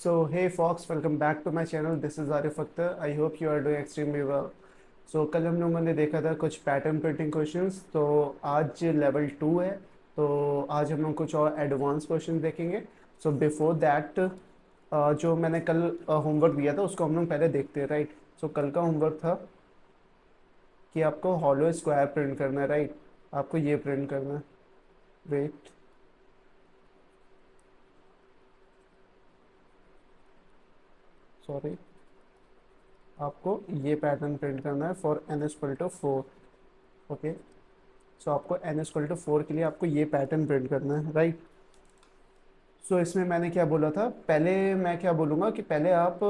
So hey Fox, welcome back to my channel. This is Arif Akhtar. I hope you are doing extremely well. So कल हम लोगों ने देखा था कुछ पैटर्न प्रिंटिंग क्वेश्चंस, तो आज लेवल 2 है। तो आज हम लोग कुछ और एडवांस क्वेश्चन देखेंगे। सो बिफोर दैट जो मैंने कल होमवर्क दिया था उसको हम लोग पहले देखते हैं, राइट। सो कल का होमवर्क था कि आपको हॉलो स्क्वायर प्रिंट करना है, राइट। आपको ये प्रिंट करना है। वेट, सॉरी, आपको ये पैटर्न प्रिंट करना है for n equal to 4। Okay, so आपको n इक्वल टू 4 के लिए आपको ये पैटर्न प्रिंट करना है, राइट। सो इसमें मैंने क्या बोला था, पहले मैं क्या बोलूँगा कि पहले आप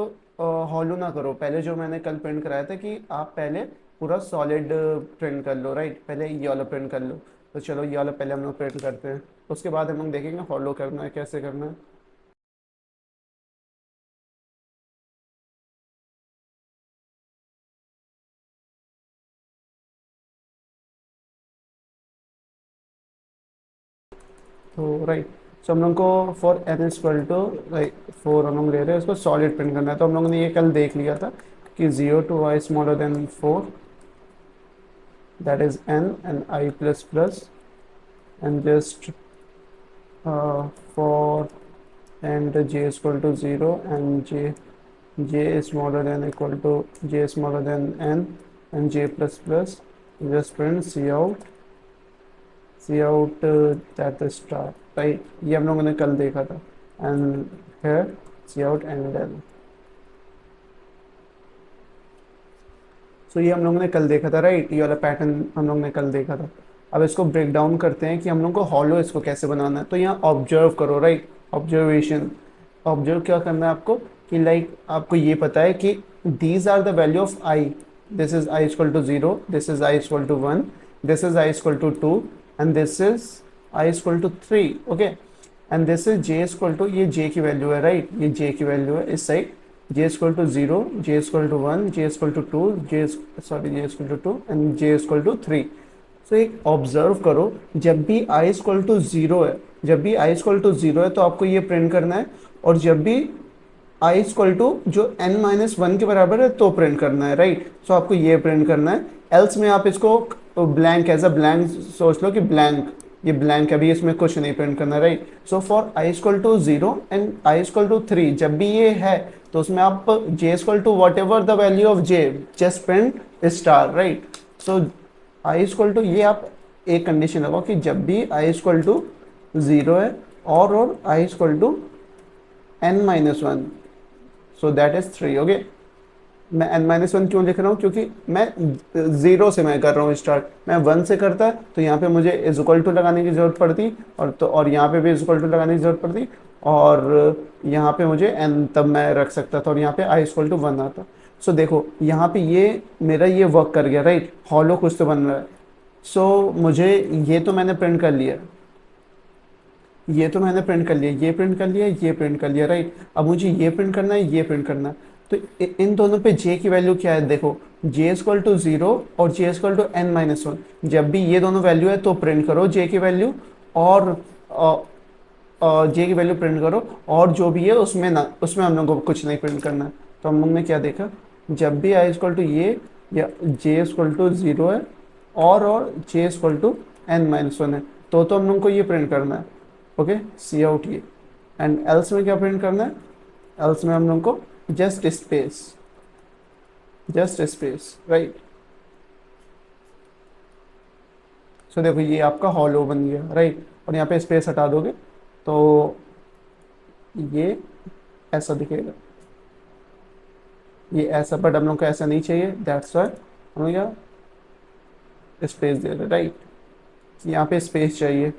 हॉलो ना करो। पहले जो मैंने कल प्रिंट कराया था कि आप पहले पूरा सॉलिड प्रिंट कर लो, राइट। पहले ये वाला प्रिंट कर लो। तो चलो ये वाला पहले हम लोग प्रिंट करते हैं, उसके बाद हम लोग देखेंगे हॉलो करना है कैसे करना है। तो राइट, सो हम लोग को for n equal to right 4 हम लोग ले रहे हैं, उसको सॉलिड प्रिंट करना है। तो हम लोगों ने ये कल देख लिया था कि 0 to i smaller than 4, that is n and I plus plus, and just for and j is equal to 0 and j is smaller than equal to j is smaller than n and j plus plus, just print cout that star, right. ये हम लोगों ने कल देखा था। And here cout and L. So ये हम लोगों ने कल देखा था, राइट। ये वाला पैटर्न हम लोगों ने कल देखा था। अब इसको ब्रेक डाउन करते हैं कि हम लोग को हॉलो इसको कैसे बनाना है। तो यहाँ ऑब्जर्व करो, राइट। ऑब्जर्वेशन, ऑब्जर्व क्या करना है आपको कि लाइक आपको ये पता है कि these are the value of i. This is i equal to 0, this is i equal to 1, this is i equal to 2 and this is i equal to 3। Okay, and this is j equal to, ये j की value है, right. ये j की value है इस side. j equal to 0, j equal to 1, j equal to 2, j equal to 2 and j equal to 3। So एक observe करो, जब भी i इक्वल टू 0 है, जब भी i इक्वल टू 0 है तो आपको ये प्रिंट करना है। और जब भी i इक्वल टू जो n माइनस 1 के बराबर है तो प्रिंट करना है, राइट। सो आपको ये प्रिंट करना है। एल्स में आप इसको ब्लैंक, एज अ ब्लैंक सोच लो कि ब्लैंक, ये ब्लैंक है, अभी इसमें कुछ नहीं प्रिंट करना, right. So for i equal to 0 and i equal to 3, जब भी ये है तो उसमें आप j equal to whatever the value of j, just print star, right. So i equal to, ये आप एक कंडीशन लगाओ कि जब भी i इक्वल टू 0 है और i equal to n minus 1, so that is 3। Okay, मैं n माइनस 1 क्यों लिख रहा हूँ, क्योंकि मैं 0 से मैं कर रहा हूँ स्टार्ट। मैं 1 से करता तो यहाँ पे मुझे इज इक्वल टू लगाने की जरूरत पड़ती, और यहाँ पे भी इज इक्वल टू लगाने की जरूरत पड़ती, और यहाँ पे मुझे n तब मैं रख सकता था और यहाँ पे i इक्वल टू 1 आता। सो देखो यहाँ पे ये मेरा ये वर्क कर गया, राइट। हॉलो कुछ तो बन रहा है। सो मुझे ये तो मैंने प्रिंट कर लिया, ये तो मैंने प्रिंट कर लिया, ये प्रिंट कर लिया, ये प्रिंट कर लिया, राइट। अब मुझे ये प्रिंट करना है, ये प्रिंट करना है। तो इन दोनों पे j की वैल्यू क्या है, देखो j इक्वल टू 0 और j equal to n minus 1। जब भी ये दोनों वैल्यू है तो प्रिंट करो j की वैल्यू, और j की वैल्यू प्रिंट करो, और जो भी है उसमें ना, उसमें हम लोग को कुछ नहीं प्रिंट करना है। तो हम लोग ने क्या देखा, जब भी i इक्वल टू ये या j इक्वल टू 0 है और j equal to n minus 1 है तो हम लोग को ये प्रिंट करना है। ओके, सी आउट ये। एंड एल्स में क्या प्रिंट करना है, एल्स में हम लोग को just space, just space, right. So देखो ये आपका हॉलो बन गया, राइट। और यहाँ पे स्पेस हटा दोगे तो ये ऐसा दिखेगा, ये ऐसा, बट हम लोग को ऐसा नहीं चाहिए, दैट्स वाई हम लोग यहाँ स्पेस दे रहे, राइट। यहाँ पे स्पेस चाहिए।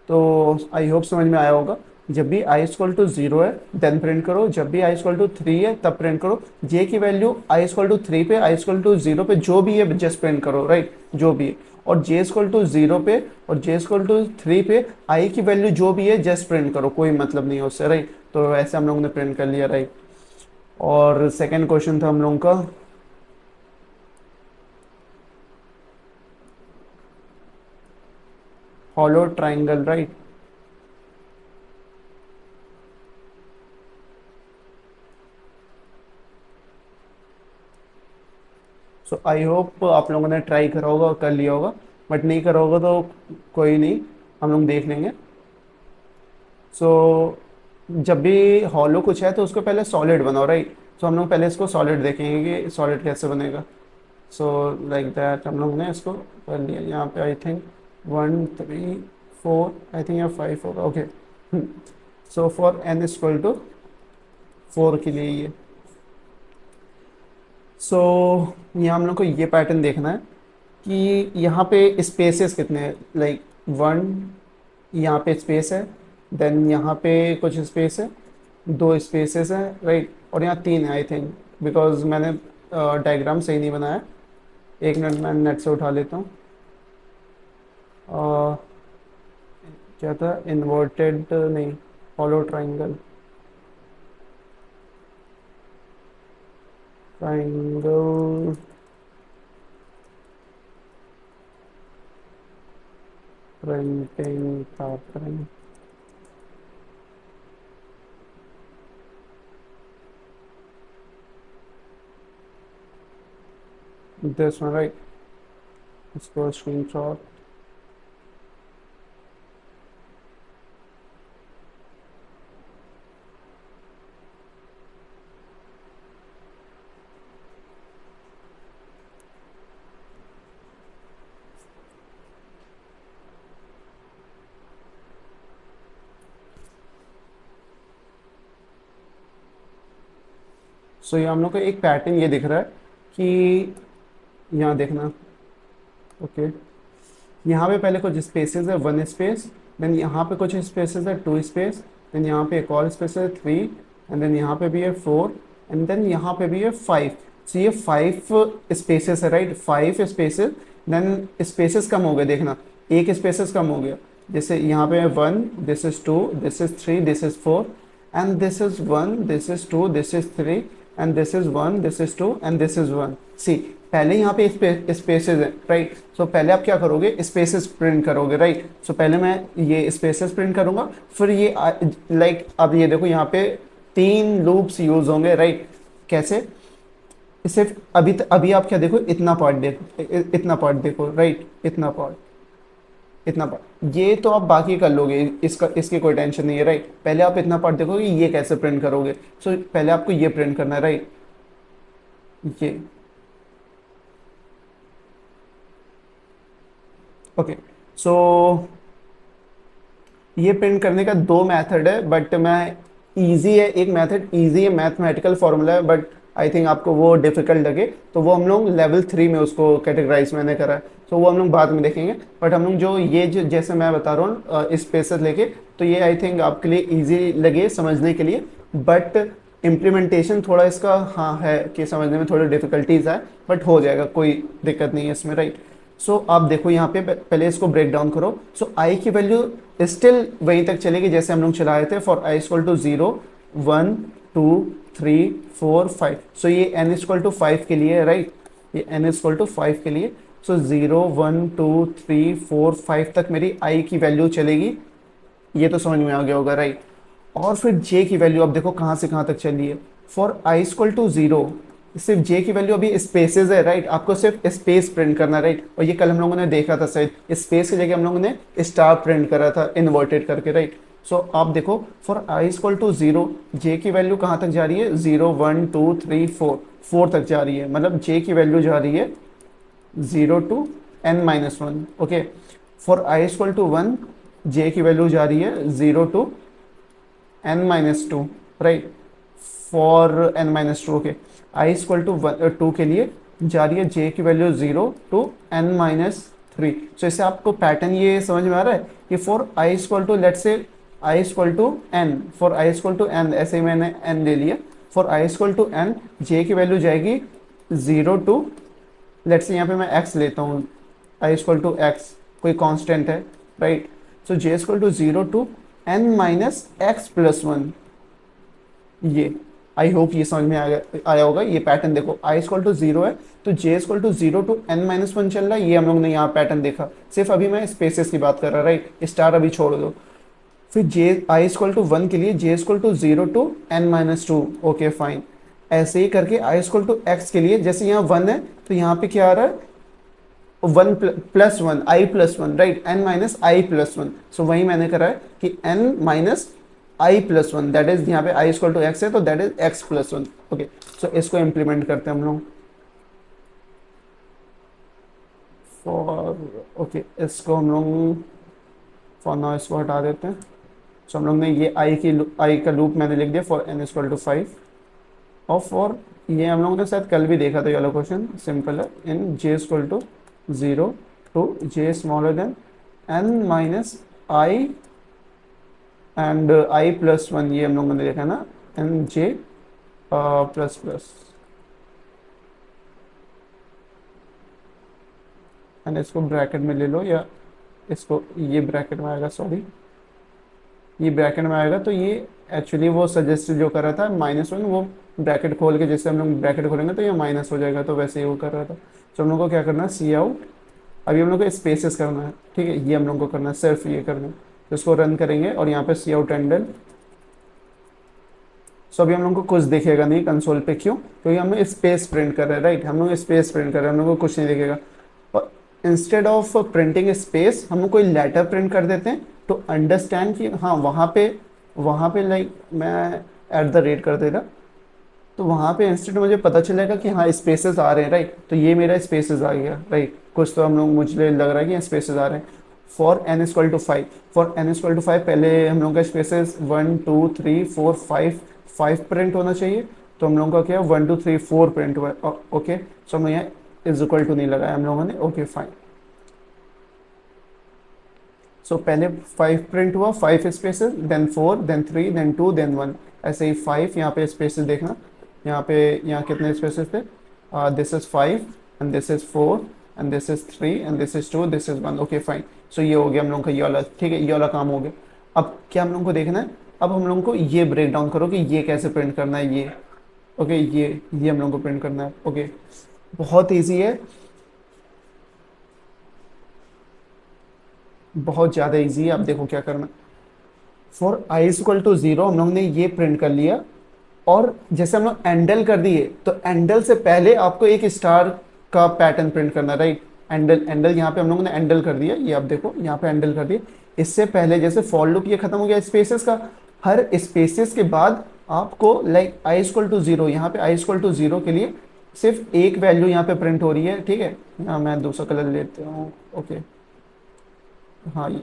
तो आई होप समझ में आया होगा। जब भी i इक्वल टू 0 है देन प्रिंट करो, जब भी i इक्वल टू 3 है तब प्रिंट करो। j की वैल्यू i इक्वल टू 3 पे, i इक्वल टू 0 पे जो भी है जस्ट प्रिंट करो, राइट, जो भी है। और j इक्वल टू 0 पे और j इक्वल टू 3 पे i की वैल्यू जो भी है जस्ट प्रिंट करो, कोई मतलब नहीं है उससे, राइट। तो ऐसे हम लोगों ने प्रिंट कर लिया, राइट। और सेकेंड क्वेश्चन था हम लोगों का hollow triangle, right. So I hope आप लोगों ने ट्राई करा होगा और कर लिया होगा, बट नहीं करा होगा तो कोई नहीं, हम लोग देख लेंगे। सो जब भी हॉलो कुछ है तो उसको पहले सॉलिड बनाओ, राइट। सो हम लोग पहले इसको सॉलिड देखेंगे कि सॉलिड कैसे बनेगा। सो लाइक दैट हम लोग ने इसको कर लिया। यहाँ पे आई थिंक 1 3 4, आई थिंक यहाँ 5 होगा, okay. So for n equal to 4 के लिए ये। सो यहाँ हम लोग को ये पैटर्न देखना है कि यहाँ पे स्पेसेस कितने हैं, लाइक 1, यहाँ पे स्पेस है, देन यहाँ पे कुछ स्पेस है, 2 स्पेसेस हैं, राइट, और यहाँ 3 है आई थिंक, बिकॉज मैंने डायग्राम सही नहीं बनाया। एक मिनट मैं नेट से उठा लेता हूँ। अ, क्या था, इन्वर्टेड नहीं, hollow triangle, triangle, printing pattern, this one, right? Let's go screenshot. सो ये हम लोग को एक पैटर्न ये दिख रहा है कि यहाँ देखना, ओके। यहाँ पे पहले कुछ स्पेसेस है, 1 स्पेस, देन यहाँ पे कुछ स्पेसेस है, 2 स्पेस, देन यहाँ पे एक और स्पेस है 3, एंड देन यहाँ पे भी है 4, एंड देन यहाँ पे भी है 5। सो ये 5 स्पेसेस है, राइट, 5 स्पेसेस। देन स्पेसेस कम हो गए, देखना एक स्पेसेस कम हो गया, जैसे यहाँ पे है 1, this is 2, this is 3, this is 4, and this is 1, this is 2, this is 3, and this is 1, this is 2, and this is 1। सी पहले यहाँ पे स्पेसेस है, राइट। सो पहले आप क्या करोगे, स्पेसेस प्रिंट करोगे, राइट। सो पहले मैं ये स्पेसेस प्रिंट करूंगा, फिर ये लाइक अब ये देखो यहाँ पे 3 लूप्स यूज होंगे, राइट। कैसे, सिर्फ अभी आप क्या देखो, इतना पार्ट देखो, इतना पार्ट देखो, राइट, इतना पार्ट, इतना पार्ट, ये तो आप बाकी कर लोगे, इसका इसकी कोई टेंशन नहीं है, राइट। पहले आप इतना पार्ट देखोगे ये कैसे प्रिंट करोगे। सो पहले आपको ये प्रिंट करना है, राइट, ये, ओके। सो ये प्रिंट करने का 2 मेथड है, बट मैं इजी है, एक मेथड इजी है, मैथमेटिकल फॉर्मूला है, बट आई थिंक आपको वो डिफिकल्ट लगे तो वो हम लोग लेवल 3 में उसको कैटेगराइज मैंने करा है, तो वो हम लोग बाद में देखेंगे। बट हम लोग जो ये जो जैसे मैं बता रहा हूँ स्पेसेस लेके, तो ये आई थिंक आपके लिए ईजी लगे समझने के लिए, बट इम्प्लीमेंटेशन थोड़ा इसका हाँ है कि समझने में थोड़ी डिफिकल्टीज है, बट हो जाएगा, कोई दिक्कत नहीं है इसमें, राइट। सो आप देखो यहाँ पे पहले इसको ब्रेक डाउन करो। सो आई की वैल्यू स्टिल वहीं तक चलेगी जैसे हम लोग चलाए थे, फॉर आई इक्वल टू 0 1 2 3 4 5। सो ये n इक्वल टू 5 के लिए, राइट, ये n इक्वल टू 5 के लिए। सो 0 1 2 3 4 5 तक मेरी i की वैल्यू चलेगी, ये तो समझ में आ गया होगा, राइट। और फिर j की वैल्यू अब देखो कहाँ से कहाँ तक चली है, फॉर i इक्वल टू 0, सिर्फ j की वैल्यू अभी स्पेसेस है, राइट, आपको सिर्फ स्पेस प्रिंट करना, राइट। और ये कल हम लोगों ने देखा था, शायद स्पेस की जगह हम लोगों ने स्टार प्रिंट करा था इन्वर्टेड करके, राइट। सो आप देखो for i equal to 0, j की वैल्यू कहाँ तक जा रही है, 0 1 2 3 4, 4 तक जा रही है, मतलब j की वैल्यू जा रही है 0 to n minus 1, okay. For i equal to 1, j की वैल्यू जा रही है 0 to n minus 2, right, for n minus 2, okay. i equal to 2 के लिए जा रही है j की value 0 to n minus 3। So इससे आपको पैटर्न ये समझ में आ रहा है कि for i equal to let's say i equal to n, for i equal to n, ऐसे ही मैंने n ले लिया, for i equal to n j की वैल्यू जाएगी 0 टू, लेट्स से यहाँ पे मैं x लेता हूँ, i इक्वल टू x कोई कांस्टेंट है, right. So j equal to 0 to n minus x plus 1, ये आई होप ये समझ में आया होगा। ये पैटर्न देखो i इक्वल टू 0 है तो j equal to 0 to n minus 1 चल रहा है, ये हम लोग ने यहाँ पैटर्न देखा, सिर्फ अभी मैं स्पेसेस की बात कर रहा, राइट, स्टार अभी छोड़ दो। फिर j i इक्वल टू 1 के लिए j equal to 0 to n minus 2, okay fine. ऐसे ही करके आई इक्वल टू एक्स के लिए, जैसे यहाँ वन है तो यहाँ पे क्या आ रहा है, one plus one, I plus one, right, N minus I plus one. So वही मैंने करा है कि N minus I plus one, that is यहाँ पे आई इक्वल टू एक्स है तो that is X plus one. Okay, so इसको इम्प्लीमेंट करते हैं हम लोग फॉर, ओके इसको हम लोग फॉर नाउ इसको हटा देते हैं। सो हम लोग ने ये आई का लूप मैंने लिख दिया फॉर एन इक्वल टू 5, और फॉर ये हम लोगों ने शायद कल भी देखा था, ये वाला क्वेश्चन सिंपल है, int J equal to 0 to J smaller than N minus I and I plus one, ये हम लोगों ने देखा ना, N J plus plus, and इसको ब्रैकेट में ले लो, या इसको ये ब्रैकेट में आएगा, सॉरी ये ब्रैकेट में आएगा, तो ये एक्चुअली वो सजेस्ट जो कर रहा था माइनस वन, वो ब्रैकेट खोल के, जैसे हम लोग ब्रैकेट खोलेंगे तो ये माइनस हो जाएगा, तो वैसे ही वो कर रहा था। तो हम लोग को क्या करना है, सी आउट, अभी हम लोग को स्पेसेस करना है, ठीक है, ये हम लोग को करना है, सिर्फ ये करना है। तो इसको रन करेंगे और यहाँ पे सी आउट एंडल। सो अभी हम लोग को कुछ दिखेगा नहीं कंसोल पे, क्यों, क्योंकि हम लोग स्पेस प्रिंट कर रहे हैं, राइट, हम लोग स्पेस प्रिंट कर रहे हैं, हम लोग को कुछ नहीं दिखेगा। और इंस्टेड ऑफ प्रिंटिंग स्पेस हम लोग कोई लेटर प्रिंट कर देते हैं टू अंडरस्टैंड कि हाँ वहाँ पे लाइक मैं एट द रेट कर देगा, तो वहाँ पे इंस्टेंट मुझे पता चलेगा कि हाँ स्पेसेस आ रहे हैं, राइट, तो ये मेरा स्पेसेस आ गया, राइट, कुछ तो हम लोग, मुझे लग रहा है कि स्पेसेस आ रहे हैं। For n equal to 5, for n equal to 5 पहले हम लोग का स्पेसेस 1 2 3 4 5 प्रिंट होना चाहिए, तो हम लोगों का क्या 1 2 3 4 प्रिंट हुआ है, ओके। सो हम यहाँ इज इक्वल टू नहीं लगाया हम लोगों ने, ओके फाइन। सो पहले 5 प्रिंट हुआ, 5 spaces, then 4, then 3, then 2, then 1, ऐसे ही 5 यहाँ पे स्पेसेस देखना, यहाँ पे, यहाँ कितने स्पेसेस थे, this is 5 and this is 4 and this is 3 and this is 2, this is 1, okay fine. So ये हो गया हम लोग का ये वाला, ठीक है, ये वाला काम हो गया। अब क्या हम लोग को देखना है, अब हम लोग को ये ब्रेक डाउन करो कि ये कैसे प्रिंट करना है, ये ओके, ये हम लोग को प्रिंट करना है, ओके, बहुत ईजी है, बहुत ज़्यादा ईजी है। आप देखो क्या करना, फॉर आई इक्वल टू 0 हम लोग ने ये प्रिंट कर लिया, और जैसे हम लोग एंडल कर दिए, तो एंडल से पहले आपको एक स्टार का पैटर्न प्रिंट करना, राइट, एंडल, एंडल यहाँ पे हम लोगों ने एंडल कर दिया, ये आप देखो यहाँ पे एंडल कर दिया। इससे पहले जैसे फॉर लूप ये खत्म हो गया स्पेसेस का, हर स्पेसेस के बाद आपको लाइक आई इक्वल टू 0, यहाँ पे आई इक्वल टू 0 के लिए सिर्फ एक वैल्यू यहाँ पे प्रिंट हो रही है, ठीक है, यहाँ मैं दूसरा कलर लेता हूँ, ओके, हाँ ये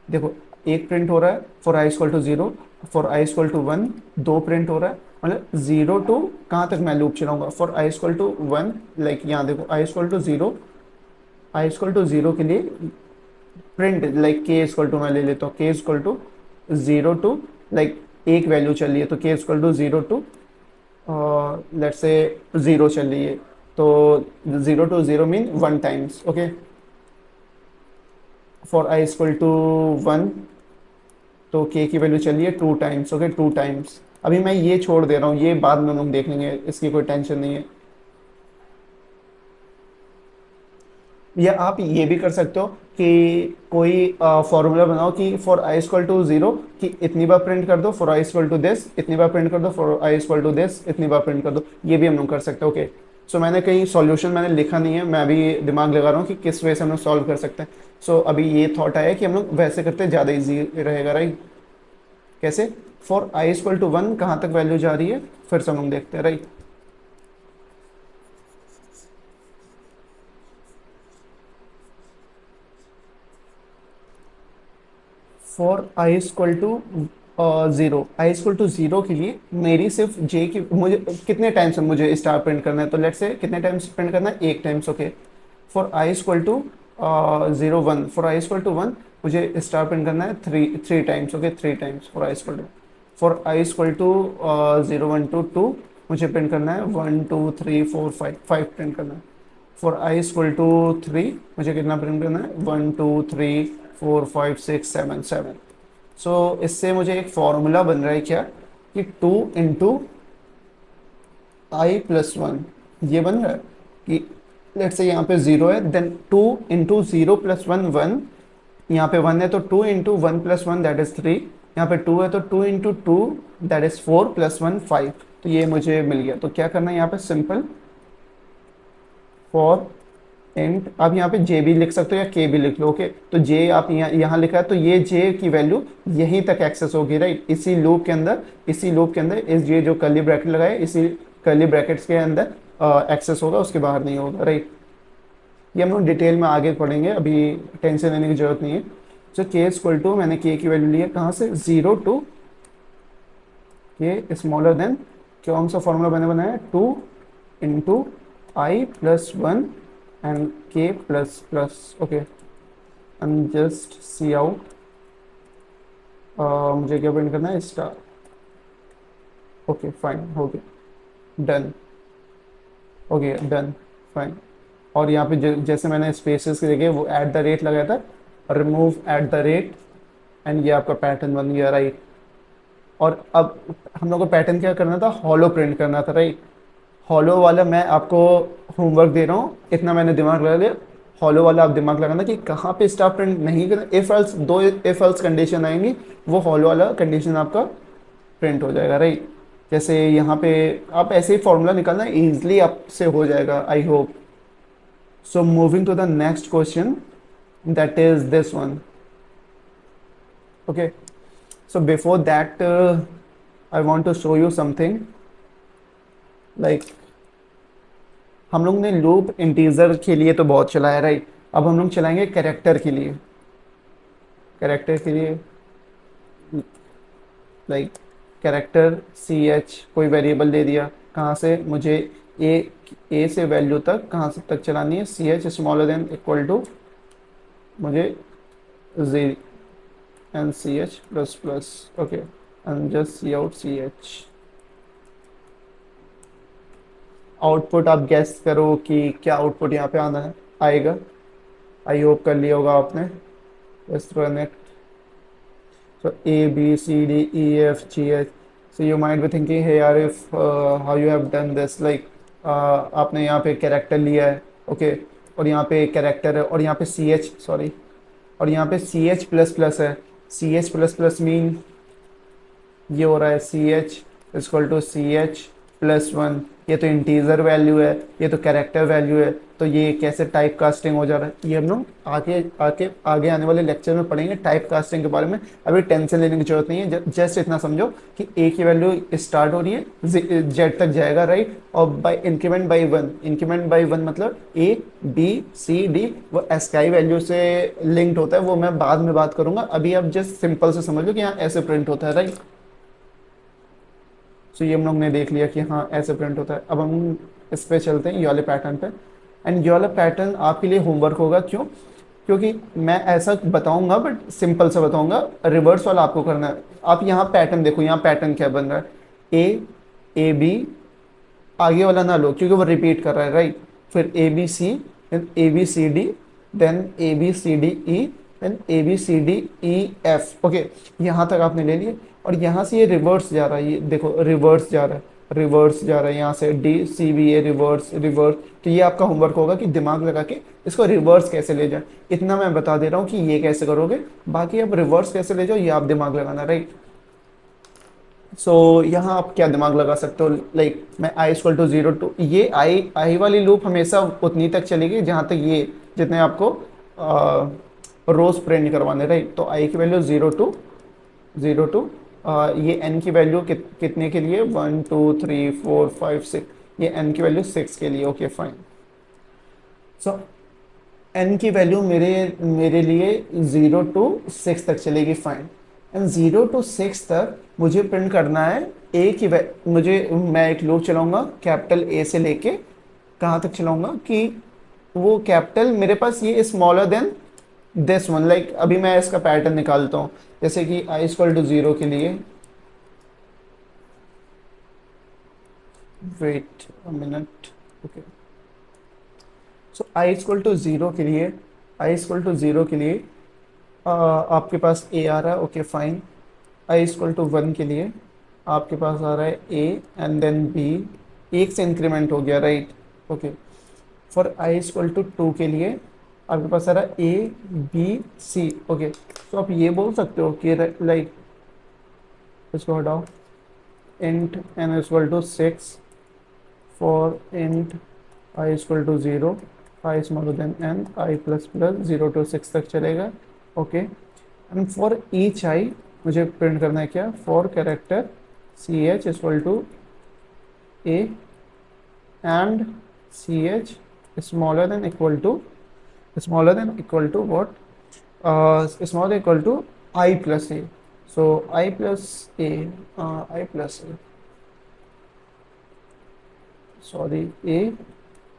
देखो एक प्रिंट हो रहा है for I equal to 0, for I equal to 1 दो प्रिंट हो रहा है, मतलब 0 टू कहाँ तक मैं लूप चलाऊंगा, for I equal to 1, like यहाँ देखो I equal to 0, I equal to 0 के लिए print like K equal to मैं ले लेता हूँ, K equal to 0 to like एक वैल्यू चल रही है, तो के इक्वल टू 0 टू लेट्स से 0 चल रही है, तो 0 to 0 mean 1 times, okay. For I equal to 1 तो के की वैल्यू चलिए 2 टाइम्स, ओके, 2 टाइम्स। अभी मैं ये छोड़ दे रहा हूँ, ये बाद में हम लोग देख लेंगे, इसकी कोई टेंशन नहीं है। या आप ये भी कर सकते हो कि कोई फॉर्मूला बनाओ कि फॉर आई इक्वल टू 0 कि इतनी बार प्रिंट कर दो, for I equal to this इतनी बार प्रिंट कर दो, for I equal to this इतनी बार प्रिंट कर दो, ये भी हम लोग कर सकते हैं, ओके। सो मैंने कहीं सॉल्यूशन मैंने लिखा नहीं है, मैं अभी दिमाग लगा रहा हूँ कि किस वे से हम लोग सॉल्व कर सकते हैं। सो अभी ये थॉट आया कि हम लोग वैसे करते हैं, ज़्यादा ईजी रहेगा, राइट। कैसे, फॉर आई इक्वल टू 1 कहाँ तक वैल्यू जा रही है, फिर से हम लोग देखते हैं, right. For I equal to 0, I equal to 0 के लिए मेरी सिर्फ जे की, मुझे कितने टाइम्स मुझे स्टार प्रिंट करना है, तो लेट्स से कितने टाइम्स प्रिंट करना है, एक times, okay. For I equal to 0 1, for I equal to 1 मुझे स्टार प्रिंट करना है 3 times, okay, 3 times for I equal to. For I equal to 0 1 2 2 मुझे प्रिंट करना है 1 2 3 4 5 प्रिंट करना है। फॉर आई इक्वल टू 3 मुझे कितना प्रिंट करना है, 1 2 3 4 5 6 7 7। सो इससे मुझे एक फॉर्मूला बन रहा है क्या, कि 2 इंटू आई प्लस 1, ये बन रहा है कि लेट्स से यहाँ पे 0 है, देन 2 इंटू 0 प्लस 1 1, यहाँ पे 1 है तो 2 इंटू 1 प्लस 1 दैट इज 3, यहाँ पे 2 है तो 2 इंटू 2 दैट इज 4 प्लस 1 5, तो ये मुझे मिल गया। तो क्या करना है यहाँ पे, सिंपल फॉर इंट, आप यहाँ पे जे भी लिख सकते हो या के भी लिख लो। ओके, तो जे आप यहाँ लिखा है, तो ये जे की वैल्यू यहीं तक एक्सेस होगी, राइट, इसी लूप के अंदर, इसी लूप के अंदर इस ये जो कर्ली ब्रैकेट लगाए इसी कर्ली ब्रैकेट्स के अंदर एक्सेस होगा, उसके बाहर नहीं होगा, राइट। ये हम लोग डिटेल में आगे पढ़ेंगे, अभी टेंशन लेने की जरूरत नहीं है। सो के इक्वल टू, मैंने के की वैल्यू ली है कहाँ से, 0 टू के स्मॉलर देन, कौन सा फॉर्मूला मैंने बनाया, 2 इंटू आई प्लस 1 एंड के plus plus. Okay, and just C out, मुझे क्या प्रिंट करना है, स्टार। ओके फाइन, हो गया, डन, हो गया डन, फाइन। और यहाँ पे जैसे मैंने स्पेसेस के जगह वो एट द रेट लगाया था, remove at the rate, and ये आपका पैटर्न बन गया, राइट। और अब हम लोग को पैटर्न क्या करना था, हॉलो प्रिंट करना था, राइट। हॉलो वाला मैं आपको होमवर्क दे रहा हूँ, इतना मैंने दिमाग लगा लिया। हॉलो वाला आप दिमाग लगाना कि कहाँ पे स्टार प्रिंट नहीं करना, इफ एल्स, दो इफ एल्स कंडीशन आएंगी, वो हॉलो वाला कंडीशन आपका प्रिंट हो जाएगा, राइट। जैसे यहाँ पे आप ऐसे ही फॉर्मूला निकालना, इजीली आपसे हो जाएगा, I hope. So moving to the next question, that is this one. Okay. So before that, I want to show you something. Like हम लोग ने लूप इंटीजर के लिए तो बहुत चलाया, राइट। अब हम लोग चलाएंगे कैरेक्टर के लिए। कैरेक्टर के लिए लाइक कैरेक्टर सी एच, कोई वेरिएबल दे दिया, कहाँ से मुझे ए से वैल्यू तक, कहाँ से तक चलानी है, सी H smaller than equal to मुझे G and C H plus plus. Okay, and just C out C H. Output आप गैस करो कि क्या आउटपुट यहाँ पे आना है, आएगा। आई होप कर लिया होगा आपने। Just run it. So A, B, C, D, E, F, G, H. So you might be thinking, hey यार, if how you have done this, like आपने यहाँ पे कैरेक्टर लिया है, ओके, और यहाँ पे कैरेक्टर है, और यहाँ पे सी एच, सॉरी, और यहाँ पे सी एच प्लस प्लस है। C H plus plus mean ये हो रहा है सी h equal to c H plus 1। ये तो इंटीजर वैल्यू है, ये तो कैरेक्टर वैल्यू है, तो ये कैसे टाइप कास्टिंग हो जा रहा है, ये हम लोग आगे आने वाले लेक्चर में पढ़ेंगे टाइप कास्टिंग के बारे में। अभी टेंशन लेने की जरूरत नहीं है, जस्ट इतना समझो कि ए की वैल्यू स्टार्ट हो रही है, जेड तक जाएगा, राइट, और by increment by 1, increment by 1 मतलब ए बी सी डी, वो एस्काई वैल्यू से लिंक्ड होता है, वो मैं बाद में बात करूंगा। अभी आप जस्ट सिंपल से समझ लो कि यहाँ ऐसे प्रिंट होता है, राइट। सो ये हम लोग ने देख लिया कि हाँ ऐसे प्रिंट होता है। अब हम इस पे चलते हैं, ये वाले पैटर्न पे। एंड ये वाला पैटर्न आपके लिए होमवर्क होगा, क्यों, क्योंकि मैं ऐसा बताऊंगा बट सिंपल सा बताऊंगा, रिवर्स वाला आपको करना है। आप यहाँ पैटर्न देखो, यहाँ पैटर्न क्या बन रहा है, ए बी, आगे वाला ना लो क्योंकि वो रिपीट कर रहा है, राइट। फिर A B C, then A B C D, then A B C D E, then A B C D E F. Okay, यहाँ तक आपने ले लिए, और यहाँ से ये रिवर्स जा रहा है, ये देखो रिवर्स जा रहा है, रिवर्स जा रहा है, यहाँ से डी सी बी ए रिवर्स रिवर्स। तो ये आपका होमवर्क होगा कि दिमाग लगा के इसको रिवर्स कैसे ले जाए। इतना मैं बता दे रहा हूँ कि ये कैसे करोगे, बाकी अब रिवर्स कैसे ले जाओ ये आप दिमाग लगाना, राइट। सो यहाँ आप क्या दिमाग लगा सकते हो, लाइक मैं आई इक्वल टू 0 टू, ये आई वाली लूप हमेशा उतनी तक चलेगी जहाँ तक ये, जितने आपको रोज प्रिंट करवाने, राइट। तो आई की वैल्यू 0 टू 0 टू, ये एन की वैल्यू कितने के लिए, 1 2 3 4 5 6, ये एन की वैल्यू 6 के लिए। Okay fine. सो एन की वैल्यू मेरे लिए 0 टू 6 तक चलेगी, फाइन। एंड 0 टू 6 तक मुझे प्रिंट करना है ए की मैं एक लूप चलाऊंगा कैपिटल ए से लेके कहाँ तक चलाऊंगा कि वो कैपिटल मेरे पास ये smaller than this one. Like अभी मैं इसका पैटर्न निकालता हूँ, जैसे कि आई इक्वल टू 0 के लिए, wait a minute, okay. So I equal to 0 के लिए, आई इक्वल टू 0 के लिए आपके पास ए आ रहा है, okay fine. I equal to 1 के लिए आपके पास आ रहा है ए एंड देन बी, एक से इंक्रीमेंट हो गया, right, okay. For I equal to 2 के लिए आपके पास आ रहा है ए बी सी, ओके। तो आप ये बोल सकते हो कि लाइक इसको हटाओ, int n is equal to 6, for int I is equal to 0, I smaller than n, I plus plus 0 to 6 तक चलेगा. Okay, and for each i मुझे प्रिंट करना है क्या, for character c h equal to A and C h smaller than equal to what, smaller equal to I plus a. So I plus a, sorry, a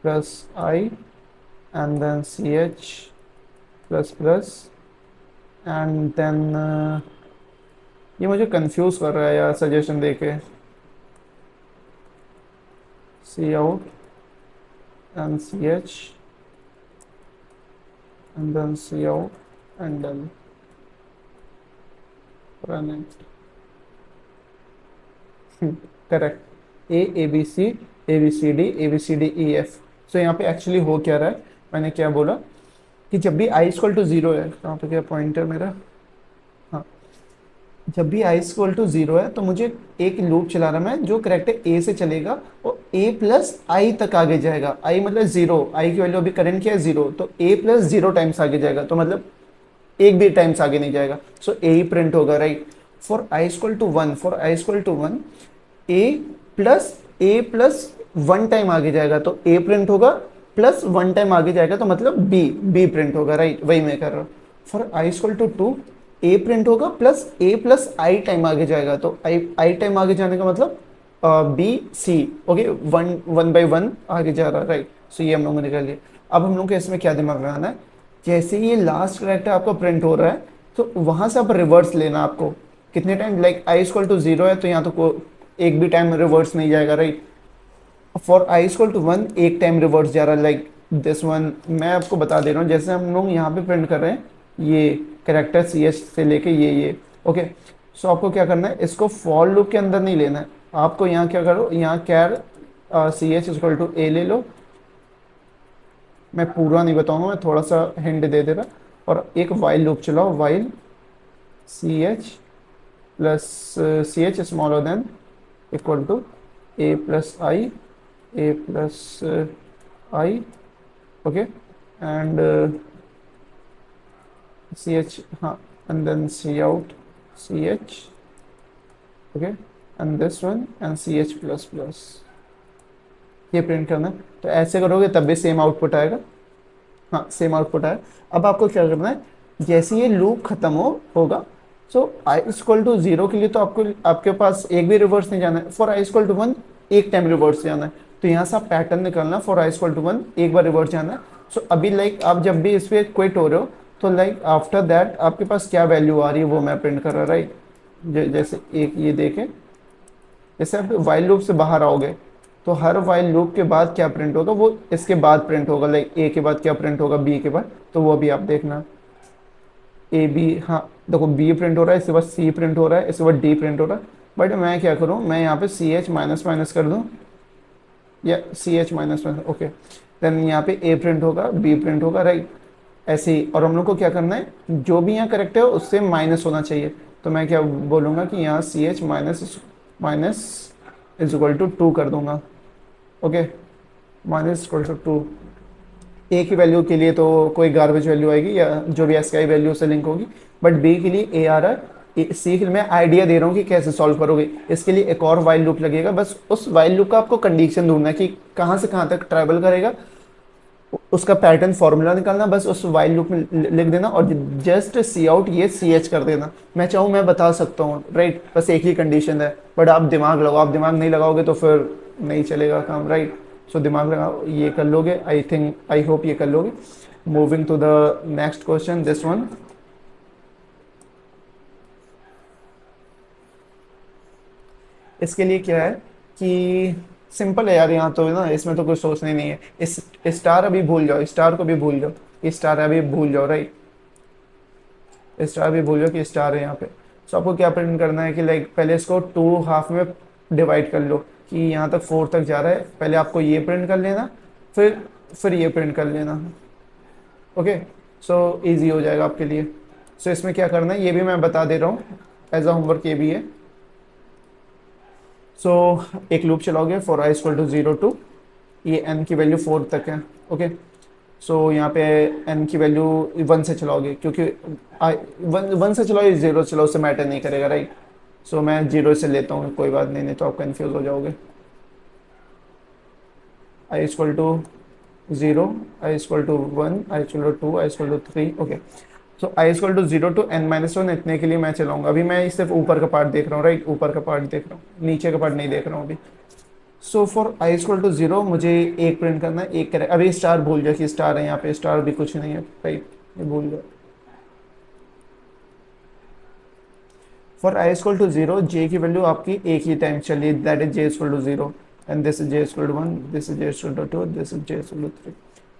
plus I and then ch plus plus and then ये मुझे confuse कर रहा है यार suggestion देके. सी out and ch and then c out and then run it. Correct, A B C D E F. So यहाँ पे actually हो क्या रहा है, मैंने क्या बोला कि जब भी आई इक्वल टू जीरो है, कहाँ पे क्या पॉइंटर मेरा, हाँ, जब भी आई इक्वल टू जीरो है तो मुझे एक लूप चला रहा मैं जो करेक्टर ए से चलेगा और ए प्लस आई तक आगे जाएगा. आई मतलब जीरो, आई की वैल्यू अभी करंट क्या है जीरो, तो ए प्लस जीरो टाइम्स आगे जाएगा, तो मतलब एक भी टाइम्स आगे नहीं जाएगा. सो ए ही प्रिंट होगा, right. For I equal to one A plus one time आगे जाएगा तो ए प्रिंट होगा, प्लस वन टाइम आगे जाएगा तो मतलब बी प्रिंट होगा, राइट. वही मैं कर रहा हूँ. For I equal to two A print होगा प्लस आई टाइम आगे जाएगा तो आई टाइम आगे जाने का मतलब B C. Okay, one by one आगे जा रहा है, राइट. सो ये हम लोगों ने निकाल लिया. अब हम लोग को इसमें क्या दिमाग लगाना है, जैसे ये लास्ट करेक्टर आपका प्रिंट हो रहा है तो वहां से आप रिवर्स लेना आपको. कितने time, like i equal to zero है तो यहाँ तो एक भी टाइम रिवर्स नहीं जाएगा, right. For I equal to one एक टाइम रिवर्स जा रहा है, लाइक दिस वन. मैं आपको बता दे रहा हूँ, जैसे हम लोग यहाँ पे प्रिंट कर रहे हैं ये करेक्टर सी एच से लेके ये ओके. सो आपको क्या करना है, इसको फॉर लूप के अंदर नहीं लेना है आपको. यहाँ क्या करो, यहाँ कैर सी एच इक्वल टू ए ले लो. मैं पूरा नहीं बताऊंगा, मैं थोड़ा सा हिंट दे दे रहा. और एक वाइल लूप चलाओ, while C H plus C H smaller than equal to A plus I okay and C H, हाँ, and then C out C H okay and this one and C H plus plus. ये print करना है. तो ऐसे करोगे तब भी same output आएगा. हाँ, सेम आउटपुट आया. अब आपको क्या करना है, जैसे ये लूप खत्म होगा सो आई इक्वल टू जीरो के लिए तो आपके पास एक भी रिवर्स नहीं जाना है. For I equal to one एक टाइम रिवर्स जाना है. तो यहाँ से आप पैटर्न निकालना, for I equal to one एक बार रिवर्स जाना है. सो अभी लाइक आप जब भी इस पर क्विट हो रहे हो तो लाइक आफ्टर दैट आपके पास क्या वैल्यू आ रही है वो मैं प्रिंट कर रहा, राइट. जैसे एक ये देखें, जैसे आप वाइल लूप से बाहर आओगे तो हर वाइल लूप के बाद क्या प्रिंट होगा वो इसके बाद प्रिंट होगा, लाइक ए के बाद क्या प्रिंट होगा बी के बाद, तो वो भी आप देखना. ए बी, हाँ देखो बी प्रिंट हो रहा है, इसके बाद सी प्रिंट हो रहा है, इसके बाद डी प्रिंट हो रहा है. बट मैं क्या करूँ, मैं यहाँ पे सी एच माइनस माइनस कर दूँ या c H minus minus, okay. Then यहाँ पे ए प्रिंट होगा, बी प्रिंट होगा, राइट. ऐसे ही. और हम लोग को क्या करना है, जो भी यहाँ करेक्ट है उससे माइनस होना चाहिए. तो मैं क्या बोलूँगा कि यहाँ C H minus is equal to two कर दूंगा, okay. Minus equal to two. A की वैल्यू के लिए तो कोई गार्बेज वैल्यू आएगी या जो भी एस वैल्यू से लिंक होगी. बट बी के लिए ए आ रहा है, सी के लिए मैं आइडिया दे रहा हूँ कि कैसे सॉल्व करोगे. इसके लिए एक और वाइल लूप लगेगा. बस उस वाइल लूप का आपको कंडीशन ढूंढना है कि कहाँ से कहाँ तक ट्रैवल करेगा, उसका पैटर्न फॉर्मूला निकालना, बस उस वाइल लूप में लिख देना और जस्ट सी आउट ये सी एच कर देना. मैं चाहूँ मैं बता सकता हूँ, राइट. बस एक ही कंडीशन है, बट आप दिमाग लगाओ. आप दिमाग नहीं लगाओगे तो फिर नहीं चलेगा काम, राइट. सो दिमाग लगाओ, ये कर लोगे. आई होप ये कर लोगे. Moving to the next question, this one. इसके लिए क्या है कि सिंपल है यार, यहाँ तो ना इसमें तो कुछ सोचने नहीं है. इस स्टार अभी भूल जाओ, स्टार को भी भूल जाओ, स्टार अभी भूल जाओ, राइट. स्टार भी भूल जाओ कि स्टार है यहाँ पे. सो आपको क्या प्रिंट करना है कि लाइक पहले इसको टू हाफ में डिवाइड कर लो कि यहाँ तक 4 तक जा रहा है. पहले आपको ये प्रिंट कर लेना, फिर ये प्रिंट कर लेना, ओके. सो इजी हो जाएगा आपके लिए. सो इसमें क्या करना है ये भी मैं बता दे रहा हूँ, एज अ होमवर्क ये भी है. सो एक लूप चलाओगे for I equal to 0 to, ये n की वैल्यू 4 तक है। ओके, सो यहाँ पे n की वैल्यू 1 से चलाओगे, क्योंकि वन से चलाओ या 0 से चलाओ, उससे मैटर नहीं करेगा, राइट। सो मैं 0 से लेता हूँ, कोई बात नहीं, नहीं तो आप कंफ्यूज हो जाओगे। I equal to 0, I equal to 1, I equal to 2, I equal to 3। Okay, so I equal to 0 to n-1 इतने के लिए मैं चलाऊंगा। अभी मैं सिर्फ ऊपर का पार्ट देख रहा हूँ, राइट, ऊपर का पार्ट देख रहा हूँ, नीचे का पार्ट नहीं देख रहा हूँ अभी। So for I equal to 0 मुझे एक प्रिंट करना है, एक करेक्ट। अभी स्टार भूल जाए कि स्टार है यहाँ पे, स्टार भी कुछ नहीं है, राइट, ये भूल जाओ। For I equal to 0 j की वैल्यू आपकी एक ही टाइम चलिए, that is j equal to 0 and this is j equal to 1, this is j equal to 2, this is j equal to 3।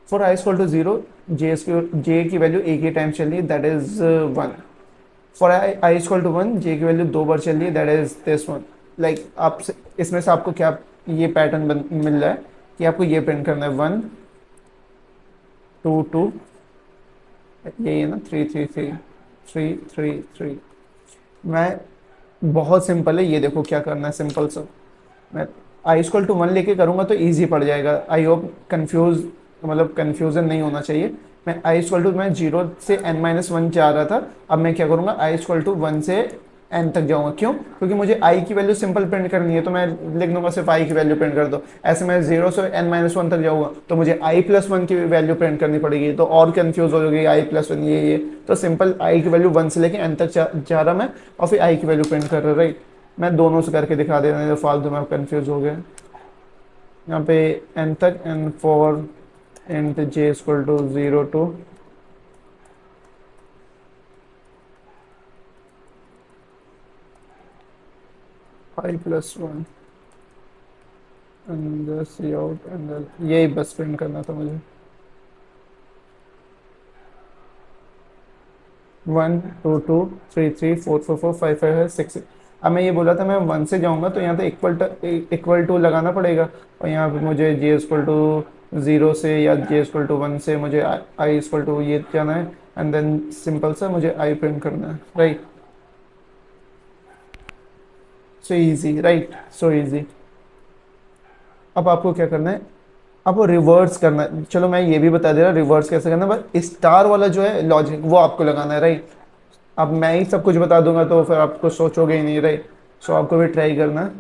For I equal to 0 j की value एक ही time चलिए, that is 1। For I equal to 1 जे की वैल्यू दो बार चलिए, that is this one. Like आप इसमें से आपको क्या ये पैटर्न मिल रहा है कि आपको ये प्रिंट करना है 1 2 2, यही है ना, 3 3 3 3 3 3। मैं बहुत सिंपल है, ये देखो क्या करना है, सिंपल सा। मैं आई इक्वल टू 1 लेके करूँगा तो ईजी पड़ जाएगा। आई होप कंफ्यूज, मतलब कंफ्यूजन नहीं होना चाहिए। मैं आई इक्वल टू, मैं 0 से n-1 जा रहा था, अब मैं क्या करूँगा, आई इक्वल टू 1 से n तक जाऊँगा। क्यों? क्योंकि मुझे i की वैल्यू सिंपल प्रिंट करनी है, तो मैं लिख दूंगा सिर्फ i की वैल्यू प्रिंट कर दो। ऐसे मैं 0 से n-1 तक जाऊँगा तो मुझे i+1 की वैल्यू प्रिंट करनी पड़ेगी, तो और कंफ्यूज हो जाएगी, i+1 ये। तो सिंपल i की वैल्यू 1 से लेके n तक जा रहा मैं, और फिर i की वैल्यू प्रिंट कर रहा, राइट। मैं दोनों से करके दिखा दे रहा हूँ, फालतू में आप कंफ्यूज हो गए। यहाँ पे n तक, n फॉर int j equal to 0 to i+1 and cout, and यही बस प्रिंट करना था मुझे। 1 2 2 3 3 4 4 4 5 5 है 6। अब मैं ये बोला था मैं 1 से जाऊंगा तो यहाँ तो इक्वल टू लगाना पड़ेगा, और यहाँ पे मुझे j इक्वल टू 0 से या j इक्वल टू 1 से मुझे i इक्वल टू ये जाना है, एंड देन सिंपल सा मुझे i प्रिंट करना है, right. So easy, right, so easy. अब आपको क्या करना है, आपको रिवर्स करना है। चलो मैं ये भी बता दे रहा रिवर्स कैसे करना है, बस स्टार वाला जो है लॉजिक वो आपको लगाना है, राइट। अब मैं ही सब कुछ बता दूंगा तो फिर आपको सोचोगे ही नहीं, राइट। सो आपको भी ट्राई करना है।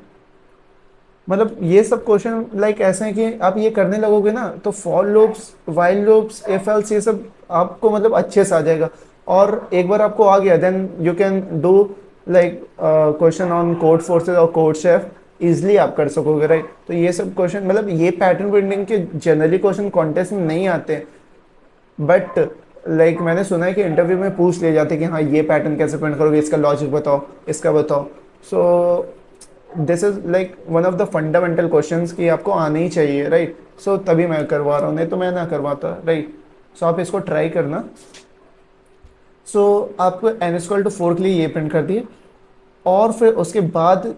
मतलब ये सब क्वेश्चन लाइक ऐसे हैं कि आप ये करने लगोगे ना तो for loops, while loops, if else, ये सब आपको मतलब अच्छे से आ जाएगा। और एक बार आपको आ गया then you can do like question on Codeforces और कोड शेफ इजिली आप कर सकोगे, राइट। तो ये सब क्वेश्चन, मतलब ये पैटर्न बिल्डिंग के जनरली क्वेश्चन कॉन्टेस्ट में नहीं आते, बट मैंने सुना है कि इंटरव्यू में पूछ लिए जाते हैं कि हाँ ये पैटर्न कैसे प्रिंट करोगे, इसका लॉजिक बताओ, इसका बताओ। So this is like one of the fundamental questions कि आपको आने ही चाहिए, राइट। सो तभी मैं करवा रहा हूँ, नहीं तो मैं ना करवाता, राइट। सो आप इसको ट्राई करना। सो आपको n इक्वल टू 4 के लिए ये प्रिंट कर दिए, और फिर उसके बाद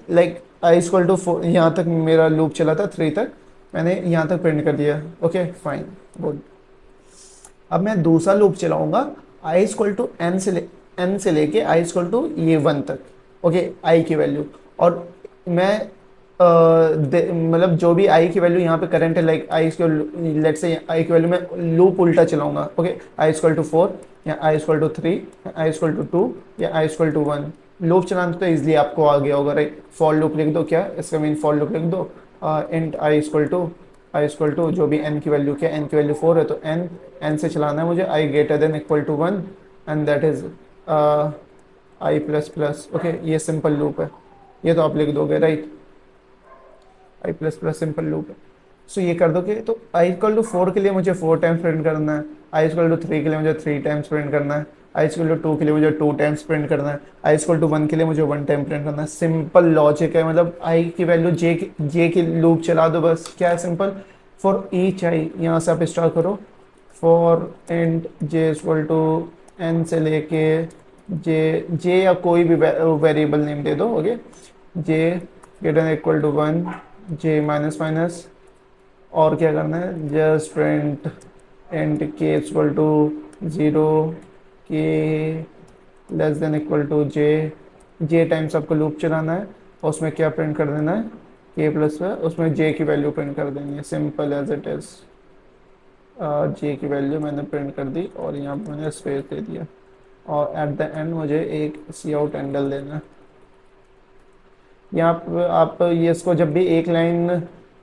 आई इक्वल टू 4, यहाँ तक मेरा लूप चला था 3 तक, मैंने यहाँ तक प्रिंट कर दिया। Okay fine, good. अब मैं दूसरा लूप चलाऊंगा आई इक्वल टू n से लेके आई इक्वल टू ये 1 तक, ओके, आई की वैल्यू। और मैं मतलब जो भी आई की वैल्यू यहाँ पे करंट है, लाइक आई इसको लेट से आई की वैल्यू में लूप उल्टा चलाऊंगा, ओके, आई इक्वल टू 4 या आई इक्वल टू 3 या आई इक्वल टू 2 या आई इक्वल टू 1। लूप चलाना तो इजिली आपको आ गया होगा, राइट। फॉर लूप लिख दो, क्या इसका मीन, फॉर लूप लिख दो इंट आई इक्वल टू जो भी n की वैल्यू, क्या n की वैल्यू 4 है तो n से चलाना है मुझे, i greater than equal to 1 and that is i plus plus. Okay, ये सिंपल लूप है, ये तो आप लिख दोगे, right. I plus plus simple loop है। सो ये कर दोगे तो आई इक्वल टू 4 के लिए मुझे 4 टाइम्स प्रिंट करना है, आई इक्वल टू 3 के लिए मुझे 3 टाइम्स प्रिंट करना है, आई इक्वल टू 2 के लिए मुझे 2 टाइम्स प्रिंट करना है, आई इक्वल टू 1 के लिए मुझे 1 टाइम प्रिंट करना है। सिंपल लॉजिक है, मतलब आई की वैल्यू जे की लूप चला दो, बस। क्या है सिंपल, फॉर ईच आई, यहाँ से आप स्टार्ट करो, for int j equal to n से लेके जे या कोई भी वेरिएबल नेम दे दो, okay, j greater equal to 1, j minus minus, और क्या करना है, just print int k equal to 0, k less than equal to j times आपको लूप चलाना है, और उसमें क्या प्रिंट कर देना है, के प्लस है, उसमें जे की वैल्यू प्रिंट कर देंगे, सिंपल एज इट इज़। जे की वैल्यू मैंने प्रिंट कर दी और यहाँ पे मैंने स्पेस दे दिया, और एट द एंड मुझे एक सी आउट हैंडल देना है। यहाँ पे आप ये इसको जब भी एक लाइन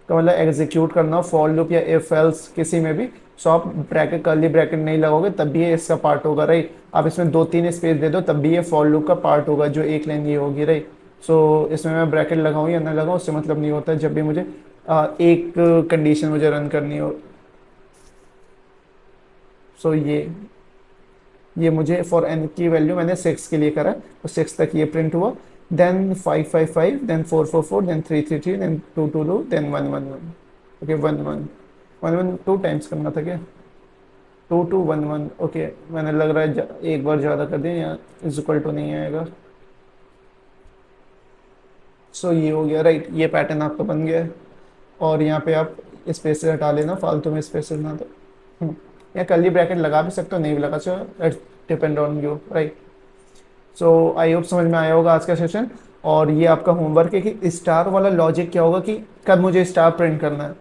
का मतलब एग्जीक्यूट करना हो फॉर लूप या इफ एल्स किसी में भी, सो आप ब्रैकेट कर्ली ब्रैकेट नहीं लगाओगे तब भी ये इसका पार्ट होगा, राइट। आप इसमें 2-3 स्पेस दे दो तब भी ये फॉर लूप का पार्ट होगा, जो एक लाइन ये होगी, राइट। सो इसमें मैं ब्रैकेट लगाऊँ या ना लगाऊँ उससे मतलब नहीं होता, जब भी मुझे एक कंडीशन मुझे रन करनी हो। सो ये मुझे फॉर एन की वैल्यू मैंने 6 के लिए करा, तो 6 तक ये प्रिंट हुआ। Then 555, then 444, then 333, then 222, then 111। Okay 11 two times करना था क्या? 2211। ओके, मैंने लग रहा है एक बार ज़्यादा कर दिया, यहाँ इज इक्वल टू नहीं आएगा। सो ये हो गया, राइट। ये पैटर्न आपका बन गया है। और यहाँ पे आप स्पेस हटा लेना, फालतू में स्पेस ना तो। या कर्ली ब्रैकेट लगा भी सकते हो, नहीं भी लगा सकते, it's depend on you, right. So I hope समझ में आया होगा आज का सेशन। और ये आपका होमवर्क है कि स्टार वाला लॉजिक क्या होगा, कि कब मुझे स्टार प्रिंट करना है।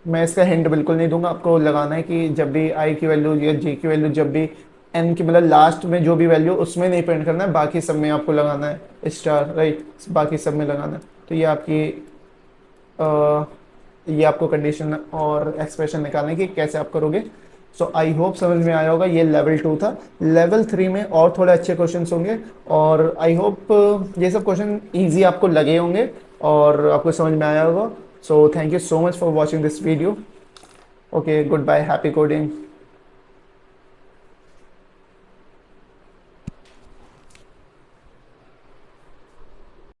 मैं इसका हिंट बिल्कुल नहीं दूंगा, आपको लगाना है कि जब भी आई की वैल्यू या जे की वैल्यू, जब भी एन की मतलब लास्ट में जो भी वैल्यू उसमें नहीं प्रिंट करना है, बाकी सब में आपको लगाना है स्टार, राइट। बाकी सब में लगाना है। तो ये आपको कंडीशन और एक्सप्रेशन निकालने की कैसे आप करोगे। सो आई होप समझ में आया होगा। ये लेवल 2 था। लेवल 3 में और थोड़े अच्छे क्वेश्चंस होंगे, और आई होप ये सब क्वेश्चन इजी आपको लगे होंगे और आपको समझ में आया होगा। So thank you so much for watching this video. Okay, good bye, happy coding.